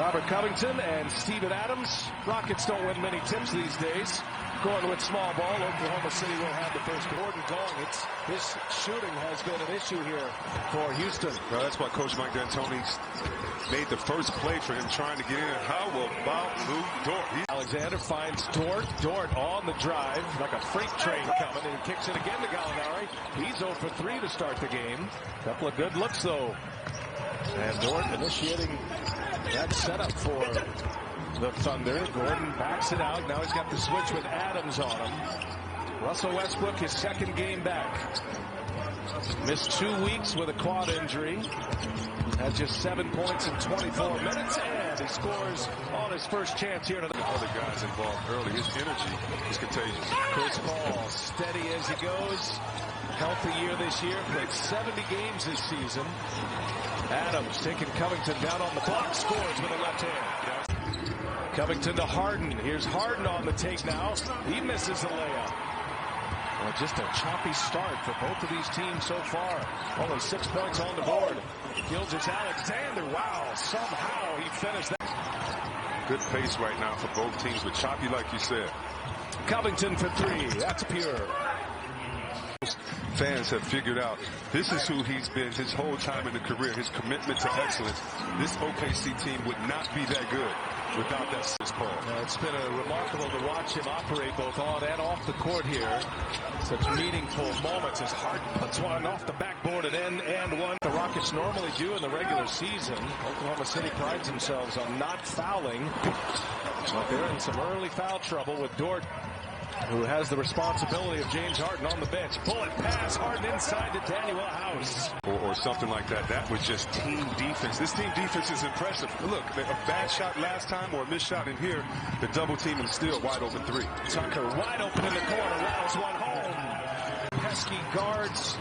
Robert Covington and Steven Adams. Rockets don't win many tips these days. Going with small ball. Oklahoma City will have the first. Gordon Gong. His shooting has been an issue here for Houston. Well, that's why Coach Mike D'Antoni's made the first play for him trying to get in. How about Luke Dort? Alexander finds Dort. Dort on the drive like a freight train coming, and kicks it again to Gallinari. He's 0 for 3 to start the game. Couple of good looks though. And Dort initiating that setup for the Thunder. Gordon backs it out. Now he's got the switch with Adams on him. Russell Westbrook, his second game back. Missed 2 weeks with a quad injury. Had just 7 points in 24 minutes. And he scores on his first chance here tonight. Other guys involved early. His energy is contagious. Chris Paul, steady as he goes. Healthy year this year. Played 70 games this season. Adams taking Covington down on the block. Scores with a left hand. Covington to Harden. Here's Harden on the take now. He misses the layup. Well, just a choppy start for both of these teams so far. Only 6 points on the board. Gilgeous-Alexander. Wow, somehow he finished that. Good pace right now for both teams, but choppy like you said. Covington for 3. That's pure. Fans have figured out this is who he's been his whole time in the career. His commitment to excellence. This OKC team would not be that good without that call. It's been remarkable to watch him operate both on and off the court here. Such meaningful moments as Harden puts one off the backboard and one. The Rockets normally do in the regular season. Oklahoma City prides themselves on not fouling. But they're in some early foul trouble with Dort, who has the responsibility of James Harden on the bench. Bullet pass, Harden inside to Daniel House. Or something like that. That was just team defense. This team defense is impressive. Look, a bad shot last time or a missed shot in here. The double team and still wide open 3. Tucker wide open in the corner. Rattles one home. Pesky guards.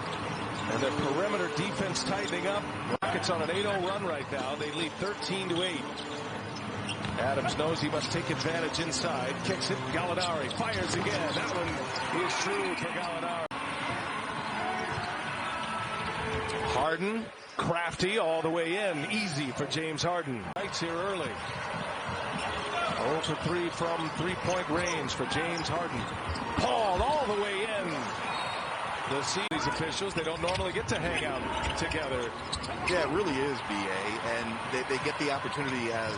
And their perimeter defense tightening up. Rockets on an 8-0 run right now. They lead 13-8. Adams knows he must take advantage inside. Kicks it. Gallinari fires again. That one is true for Gallinari. Harden, crafty all the way in. Easy for James Harden. Lights here early. 0 for 3 from three-point range for James Harden. Paul all the way in. These officials, they don't normally get to hang out together. Yeah, it really is, B.A. And they get the opportunity, as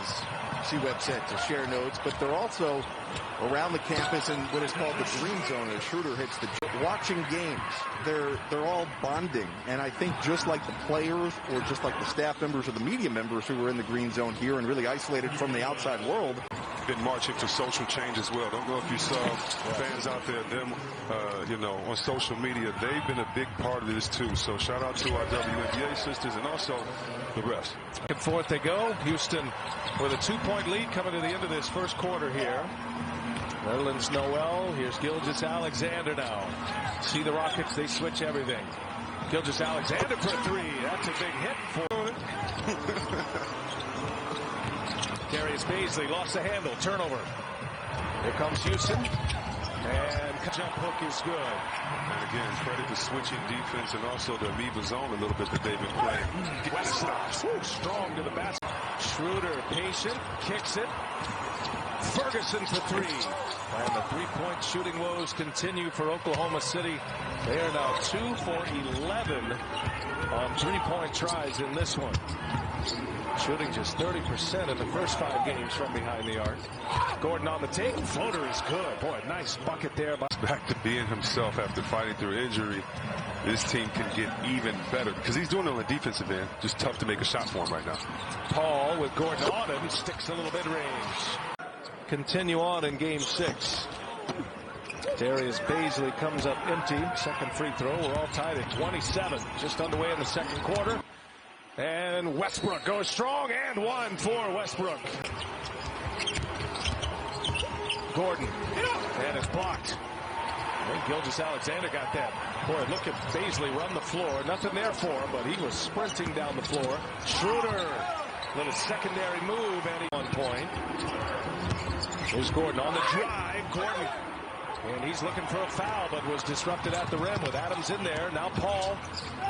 C-Web said, to share notes, but they're also around the campus in what is called the green zone as Schroeder hits the watching games. They're all bonding, and I think just like the players or just like the staff members or the media members who were in the green zone here and really isolated from the outside world. Been marching for social change as well. Don't know if you saw fans out there, them, on social media. They've been a big part of this too. So shout out to our WNBA sisters and also the refs. Back and forth they go. Houston with a 2-point lead coming to the end of this first quarter here. Netherlands Noel. Here's Gilgeous-Alexander now. See the Rockets, they switch everything. Gilgeous-Alexander for 3. That's a big hit for it. Darius Baisley lost the handle. Turnover. Here comes Houston. And jump hook is good. And again, credit to switching defense and also the amoeba zone a little bit that they've been playing. Westbrook strong to the basket. Schroeder patient. Kicks it. Ferguson for 3. And the three-point shooting woes continue for Oklahoma City. They are now 2 for 11 on three-point tries in this one. Shooting just 30% in the first 5 games from behind the arc. Gordon on the take. Floater is good. Boy, nice bucket there. Back to being himself after fighting through injury. This team can get even better because he's doing it on the defensive end. Just tough to make a shot for him right now. Paul with Gordon on him. Sticks a little mid-range. Continue on in game 6. Darius Baisley comes up empty. Second free throw. We're all tied at 27. Just underway in the second quarter. And Westbrook goes strong, and 1 for Westbrook. Gordon, and it's blocked. And Gilgeous-Alexander got that. Boy, look at Baisley run the floor. Nothing there for him, but he was sprinting down the floor. Schroeder, little secondary move, and 1 point. Here's Gordon on the drive. Gordon, and he's looking for a foul, but was disrupted at the rim with Adams in there. Now Paul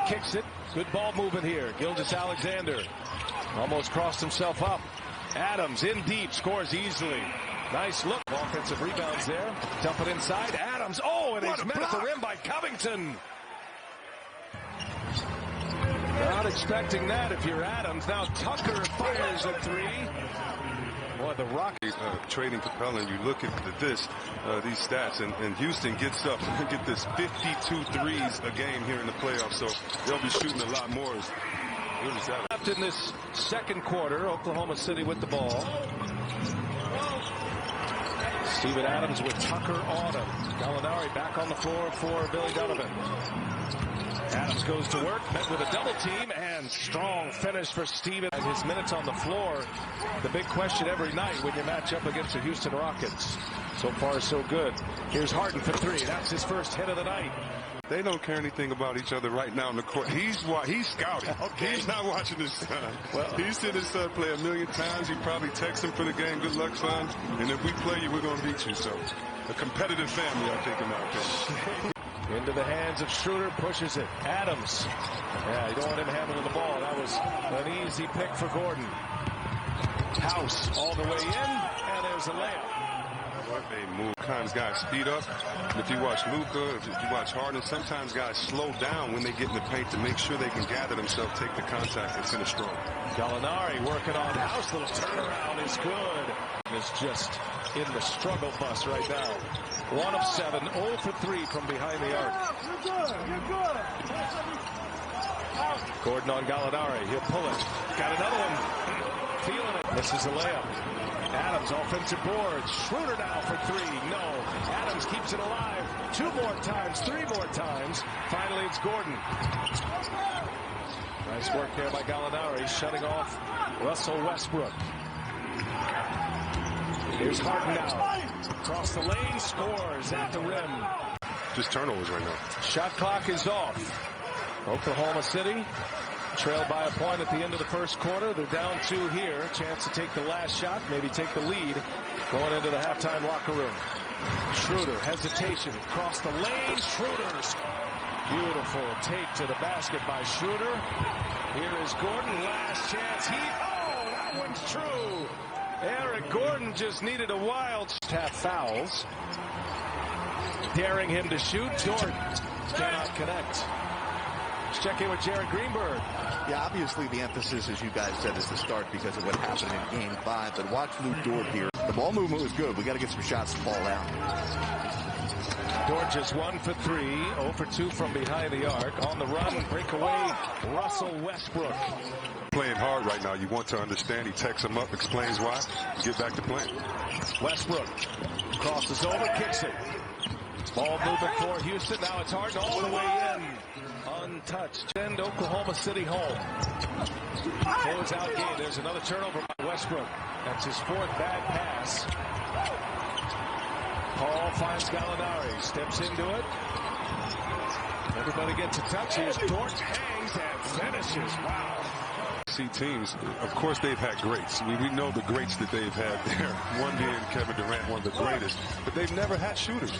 kicks it. Good ball movement here. Gilgeous-Alexander almost crossed himself up. Adams in deep, scores easily. Nice look. Offensive rebounds there. Dump it inside. Adams. Oh, and he's met at the rim by Covington. Not expecting that if you're Adams. Now Tucker fires a three. Boy, the Rockets trading compelling. You look at these stats, and Houston gets up and get this 52 threes a game here in the playoffs, so they'll be shooting a lot more. Left in this second quarter, Oklahoma City with the ball. Steven Adams with Tucker on him. Gallinari back on the floor for Billy Donovan. Adams goes to work, met with a double team, and strong finish for Steven. And his minutes on the floor, the big question every night when you match up against the Houston Rockets. So far, so good. Here's Harden for three. That's his first hit of the night. They don't care anything about each other right now in the court. He's scouting. Okay. He's not watching his son. Well, he's seen his son play a million times. He probably texts him for the game. Good luck, son. And if we play you, we're going to beat you. So a competitive family, I think, in my opinion. Into the hands of Schroeder, pushes it. Adams. Yeah, you don't want him handling the ball. That was an easy pick for Gordon. House all the way in, and there's a layup. What they move. Sometimes guys speed up. And if you watch Luka, if you watch Harden, sometimes guys slow down when they get in the paint to make sure they can gather themselves, take the contact, and finish strong. Gallinari working on House. Little turnaround is good. Is just in the struggle bus right now. 1 of 7, 0 for 3 from behind the arc. You're good. Gordon on Gallinari. He'll pull it. Got another one. Feeling it. Misses a layup. Adams offensive board. Schroeder now for 3. No. Adams keeps it alive. 2 more times. 3 more times. Finally, it's Gordon. Nice work there by Gallinari, shutting off Russell Westbrook. Here's Harden now. Across the lane, scores at the rim. Just turnovers right now. Shot clock is off. Oklahoma City trailed by a point at the end of the first quarter. They're down 2 here. Chance to take the last shot, maybe take the lead going into the halftime locker room. Schroeder, hesitation, across the lane. Schroeder's beautiful take to the basket by Schroeder. Here is Gordon, last chance. That one's true. Eric Gordon just needed a wild half fouls. Daring him to shoot. Dort cannot connect. Let's check in with Jared Greenberg. Yeah, obviously the emphasis, as you guys said, is the start because of what happened in Game 5. But watch Luke Dort here. The ball movement was good. We got to get some shots to fall out. Dort just 1 for 3, 0 for 2 from behind the arc. On the run, breakaway, Russell Westbrook. Playing hard right now. You want to understand. He texts him up, explains why. Get back to playing. Westbrook crosses over, kicks it. Ball moving for Houston. Now it's Harden all the way in. Untouched. Send Oklahoma City home. Close out game. There's another turnover by Westbrook. That's his 4th bad pass. Paul finds Gallinari. Steps into it. Everybody gets a touch. Here's Dort. Hangs and finishes. Wow. See teams, of course they've had greats. We know the greats that they've had there. One being Kevin Durant, one of the greatest. But they've never had shooters.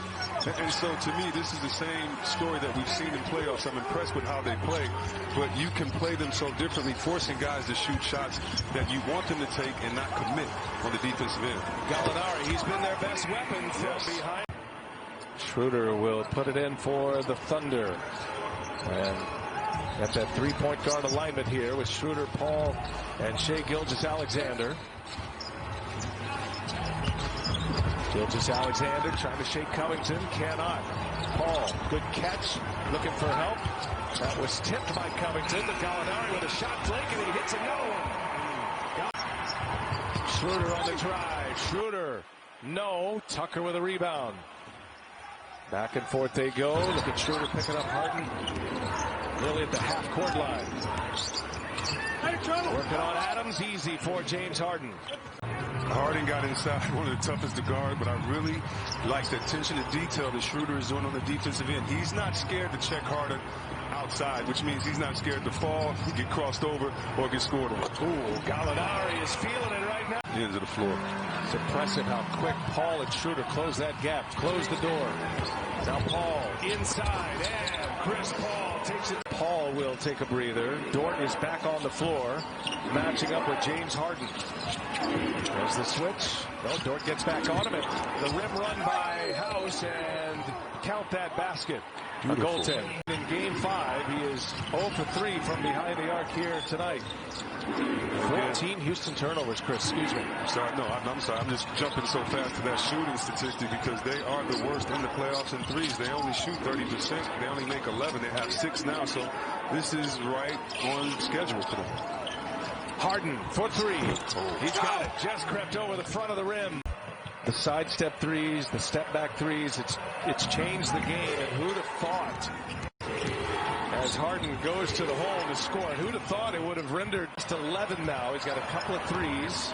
And so to me, this is the same story that we've seen in playoffs. I'm impressed with how they play. But you can play them so differently, forcing guys to shoot shots that you want them to take and not commit on the defensive end. Gallinari, he's been their best weapon from behind. Schroeder will put it in for the Thunder. And at that 3-point guard alignment here with Schroeder, Paul, and Shai Gilgeous-Alexander. Gilgeous-Alexander trying to shake Covington, cannot. Paul, good catch, looking for help. That was tipped by Covington. The Gallinari with a shot fake, and he hits another one. Schroeder on the drive. Schroeder, no. Tucker with a rebound. Back and forth they go. Look at Schroeder picking up Harden. Really at the half-court line. Working on Adams. Easy for James Harden. Harden got inside, one of the toughest to guard, but I really like the attention to detail that Schroeder is doing on the defensive end. He's not scared to check Harden outside, which means he's not scared to fall, get crossed over, or get scored on. Ooh, Gallinari is feeling it right now. Ends of the floor. It's impressive how quick Paul and Schroeder close that gap, close the door. Now Paul inside, and Chris Paul takes it. Paul will take a breather. Dort is back on the floor, matching up with James Harden. There's the switch. No, Dort gets back on him. The rim run by House, and count that basket. Beautiful. A goaltend. In game 5, he is 0 for 3 from behind the arc here tonight. 14 Houston turnovers, Chris. Excuse me. I'm sorry. No, I'm sorry. I'm just jumping so fast to that shooting statistic because they are the worst in the playoffs in threes. They only shoot 30%. They only make 11. They have 6 now. So this is right on schedule for them. Harden for 3. He's got it. Just crept over the front of the rim. The sidestep threes, the step back threes, it's changed the game, and who'd have thought? As Harden goes to the hole to score, who'd have thought it would have rendered just 11 now? He's got a couple of threes.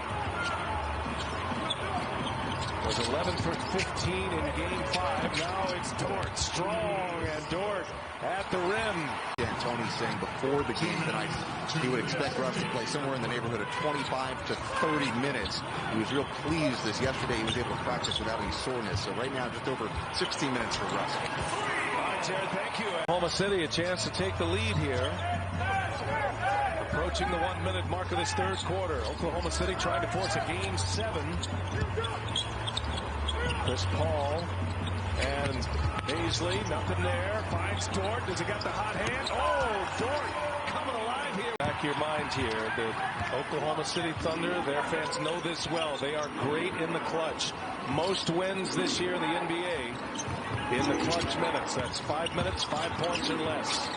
Was 11 for 15 in game 5. Now it's Dort, strong, and Dort at the rim. And Tony's saying before the game tonight, he would expect Russ to play somewhere in the neighborhood of 25 to 30 minutes. He was real pleased this yesterday. He was able to practice without any soreness. So right now, just over 16 minutes for Russ. All right, Jared, thank you. Oklahoma City, a chance to take the lead here. Approaching the 1-minute mark of this third quarter. Oklahoma City trying to force a game 7. Chris Paul and Paisley, nothing there. Finds Dort. Does he got the hot hand? Oh, Dort coming alive here. Back your mind here. The Oklahoma City Thunder, their fans know this well. They are great in the clutch. Most wins this year in the NBA in the clutch minutes. That's 5 minutes, 5 points or less.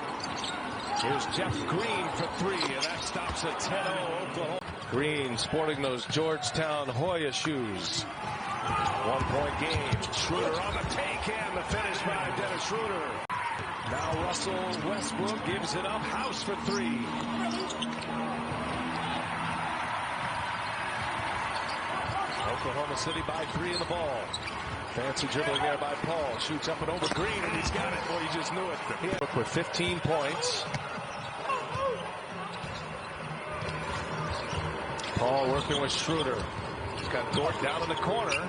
Here's Jeff Green for 3, and that stops at 10-0 Oklahoma. Green sporting those Georgetown Hoya shoes. 1-point game. Schroeder on the take, and the finish by Dennis Schroeder. Now Russell Westbrook gives it up. House for 3. Oklahoma City by 3 in the ball. Fancy dribbling there by Paul. Shoots up and over Green, and he's got it. Boy, you just knew it. With 15 points. Paul working with Schroeder. He's got Dort down in the corner.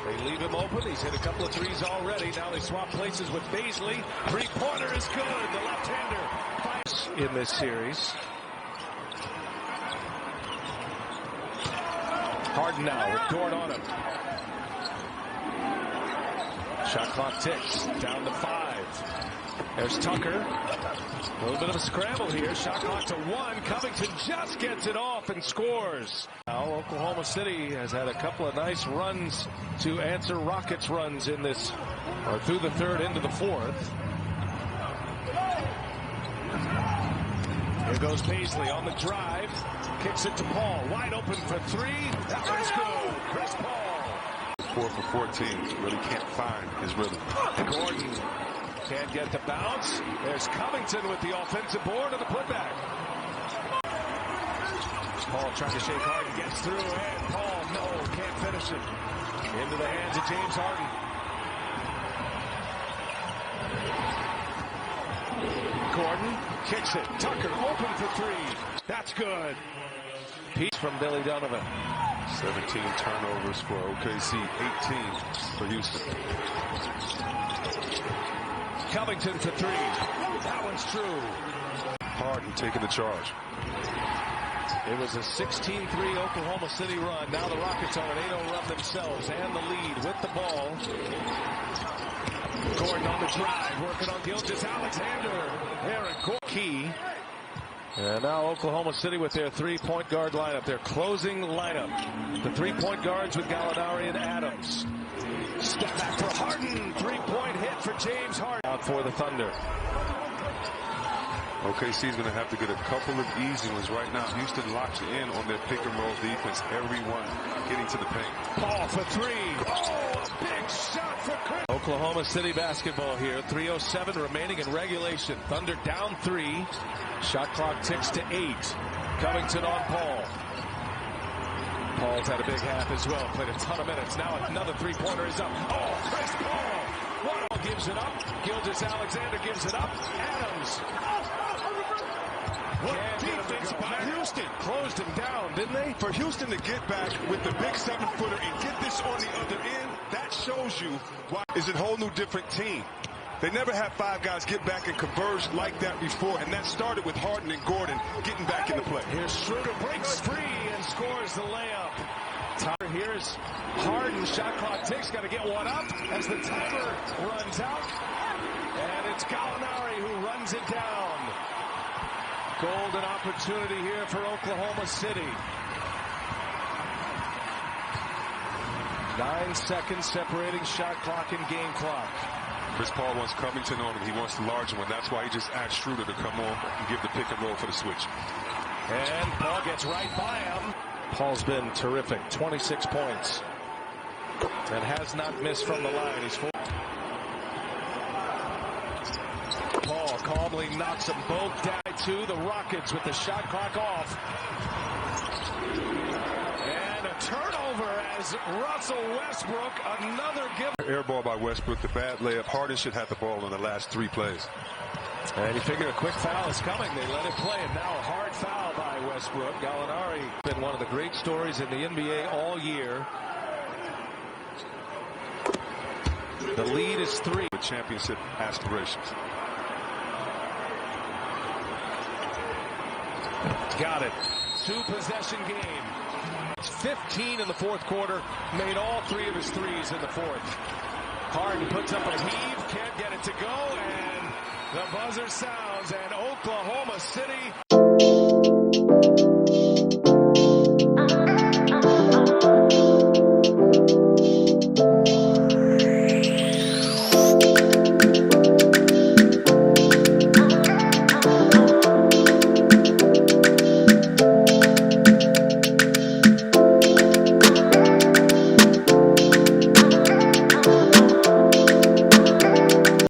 They leave him open. He's hit a couple of threes already. Now they swap places with Paisley. Three-pointer is good. The left-hander fights in this series. Harden now with Dort on him. Shot clock ticks. Down to 5. There's Tucker. A little bit of a scramble here. Shot clock to 1. Covington just gets it off and scores. Now Oklahoma City has had a couple of nice runs to answer Rockets runs in this, or through the third into the fourth. Here goes Paisley on the drive. Kicks it to Paul. Wide open for 3. That one's good. Chris Paul. 4 for 14. Really can't find his rhythm. Gordon can't get the bounce. There's Covington with the offensive board and the putback. Paul trying to shake Harden, gets through, and Paul, no, can't finish it. Into the hands of James Harden. Gordon kicks it. Tucker open for 3. That's good. Piece from Billy Donovan. 17 turnovers for OKC, 18 for Houston. Covington for 3. That one's true. Harden taking the charge. It was a 16-3 Oklahoma City run. Now the Rockets are an 8-0 run themselves and the lead with the ball. Gordon on the drive, working on Gilgeous-Alexander. Aaron Key. And now Oklahoma City with their 3-point guard lineup, their closing lineup. The 3-point guards with Gallinari and Adams. Step back for Harden. 3-point hit for James Harden. Out for the Thunder. OKC is going to have to get a couple of easy ones right now. Houston locks in on their pick and roll defense. Everyone getting to the paint. Paul for 3. Oh, a big shot for Chris. Oklahoma City basketball here. 3:07 remaining in regulation. Thunder down 3. Shot clock ticks to 8. Covington on Paul. Paul's had a big half as well. Played a ton of minutes. Now another 3-pointer is up. Oh, Chris Paul. One gives it up. Gilgeous-Alexander gives it up. Adams. What defense by Houston. Closed him down, didn't they? For Houston to get back with the big 7-footer and get this on the other end, that shows you why is a whole new different team. They never had 5 guys get back and converge like that before, and that started with Harden and Gordon getting back into play. Here's Schroeder, breaks free and scores the layup. Here's Harden, shot clock ticks, got to get one up as the timer runs out. And it's Gallinari who runs it down. Golden opportunity here for Oklahoma City. 9 seconds separating shot clock and game clock. Chris Paul wants Covington on him. He wants the larger one. That's why he just asked Schroeder to come on and give the pick and roll for the switch. And Paul gets right by him. Paul's been terrific. 26 points. And has not missed from the line. He's full. Paul calmly knocks them both down to the Rockets with the shot clock off. And a turnover as Russell Westbrook, another give. Air ball by Westbrook, the bad layup. Harden should have the ball in the last 3 plays. And he figured a quick foul is coming. They let it play, and now a hard foul by Westbrook. Gallinari been one of the great stories in the NBA all year. The lead is 3. With championship aspirations. Got it. 2-possession game. It's 15 in the fourth quarter. Made all 3 of his threes in the fourth. Harden puts up a heave. Can't get it to go. And the buzzer sounds. And Oklahoma City